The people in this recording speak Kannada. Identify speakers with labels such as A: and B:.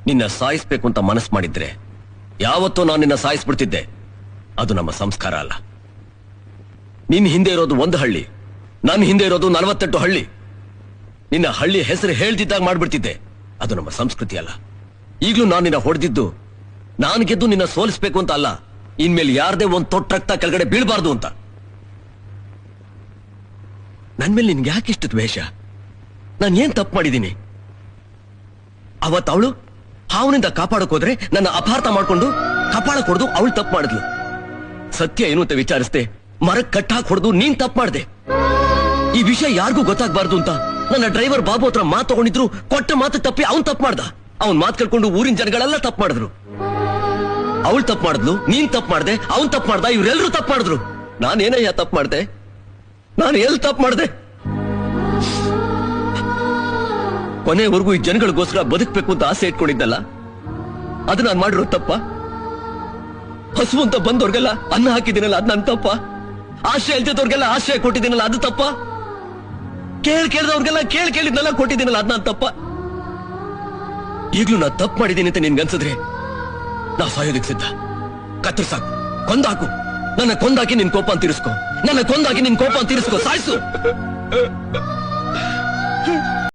A: ನಿನ್ನ ಸಾಯಿಸ್ಬೇಕು ಅಂತ ಮನಸ್ಸು ಮಾಡಿದ್ರೆ ಯಾವತ್ತೂ ನಾನು ನಿನ್ನ ಸಾಯಿಸ್ಬಿಡ್ತಿದ್ದೆ. ಅದು ನಮ್ಮ ಸಂಸ್ಕಾರ ಅಲ್ಲ. ನಿನ್ನ ಹಿಂದೆ ಇರೋದು ಒಂದು ಹಳ್ಳಿ, ನನ್ನ ಹಿಂದೆ ಇರೋದು 48 ಹಳ್ಳಿ. ನಿನ್ನ ಹಳ್ಳಿ ಹೆಸರು ಹೇಳ್ತಿದ್ದಾಗ ಮಾಡ್ಬಿಡ್ತಿದ್ದೆ. ಅದು ನಮ್ಮ ಸಂಸ್ಕೃತಿ ಅಲ್ಲ. ಈಗ್ಲೂ ನಾನು ನಿನ್ನ ಹೊಡೆದಿದ್ದು ನಾನು ಗೆದ್ದು ನಿನ್ನ ಸೋಲಿಸ್ಬೇಕು ಅಂತ ಅಲ್ಲ, ಇನ್ಮೇಲೆ ಯಾರದೇ ಒಂದು ತೊಟ್ಟ ರಕ್ತ ಕೆಳಗಡೆ ಬೀಳ್ಬಾರ್ದು ಅಂತ. ನನ್ ಮೇಲೆ ನಿನ್ಗೆ ಯಾಕೆ ಇಷ್ಟು ದ್ವೇಷ? ನಾನು ಏನ್ ತಪ್ಪು ಮಾಡಿದ್ದೀನಿ? ಅವತ್ತು ಅವಳು ಹಾವನಿಂದ ಕಾಪಾಡಕ್ ಹೋದ್ರೆ ನನ್ನ ಅಪಾರ್ಥ ಮಾಡ್ಕೊಂಡು ಕಪಾಳ ಕೊಡ್ದು ಅವಳು ತಪ್ಪು ಮಾಡಿದ್ಲು. ಸತ್ಯ ಏನು ಅಂತ ವಿಚಾರಿಸ್ದೆ ಮರಕ್ ಕಟ್ಟಾಕ್ ಹೊಡೆದು ನೀನ್ ತಪ್ಪು ಮಾಡ್ದೆ. ಈ ವಿಷಯ ಯಾರಿಗೂ ಗೊತ್ತಾಗ್ಬಾರ್ದು ಅಂತ ನನ್ನ ಡ್ರೈವರ್ ಬಾಬು ಹತ್ರ ಮಾತು ತಗೊಂಡಿದ್ರು. ಕೊಟ್ಟ ಮಾತು ತಪ್ಪಿ ಅವ್ನ್ ತಪ್ಪು ಮಾಡ್ದ. ಅವ್ನ್ ಮಾತು ಕೇಳ್ಕೊಂಡು ಊರಿನ ಜನಗಳೆಲ್ಲ ತಪ್ಪು ಮಾಡಿದ್ರು. ಅವಳು ತಪ್ಪು ಮಾಡಿದ್ಲು, ನೀನ್ ತಪ್ಪು ಮಾಡ್ದೆ, ಅವ್ನ್ ತಪ್ಪು ಮಾಡ್ದ, ಇವ್ರೆಲ್ರೂ ತಪ್ಪು ಮಾಡಿದ್ರು. ನಾನೇನಯ್ಯ ತಪ್ಪು ಮಾಡ್ದೆ? ನಾನು ಎಲ್ಲಿ ತಪ್ಪು ಮಾಡ್ದೆ? ಕೊನೆವರೆಗೂ ಈ ಜನಗಳಿಗೋಸ್ಕರ ಬದುಕಬೇಕು ಅಂತ ಆಸೆ ಇಟ್ಕೊಂಡಿದ್ದಲ್ಲ, ಅದು ನಾನು ಮಾಡಿರೋ ತಪ್ಪ? ಹಸು ಅಂತ ಬಂದವ್ರಿಗೆಲ್ಲ ಅನ್ನ ಹಾಕಿದ್ದೀನಲ್ಲ, ಅದು ನನ್ನ ತಪ್ಪ? ಆಶ್ರಯ ಇಲ್ದಿದ್ದವ್ರಿಗೆಲ್ಲ ಆಶ್ರಯ ಕೊಟ್ಟಿದ್ದೀನಲ್ಲ, ಅದು ತಪ್ಪ? ಕೇಳಿದವ್ರಿಗೆಲ್ಲ ಕೇಳಿದ್ನೆಲ್ಲ ಕೊಟ್ಟಿದ್ದೀನಲ್ಲ, ಅದು ನನ್ನ ತಪ್ಪ? ಈಗ್ಲೂ ನಾ ತಪ್ಪು ಮಾಡಿದ್ದೀನಿ ಅಂತ ನಿನ್ಗನ್ಸಿದ್ರೆ ನಾ ಸಾಯೋದಕ್ಕೆ ಸಿದ್ಧ. ಕತ್ತರಿಸಾಕು, ಕೊಂದಾಕು. ನನ್ನ ಕೊಂದಾಕಿ ನಿನ್ ಕೋಪ ತೀರಿಸ್ಕೊ. ನನ್ನ ಕೊಂದಾಕಿ ನಿನ್ ಕೋಪ ತೀರಿಸ್ಕೊ. ಸಾಯಿಸು.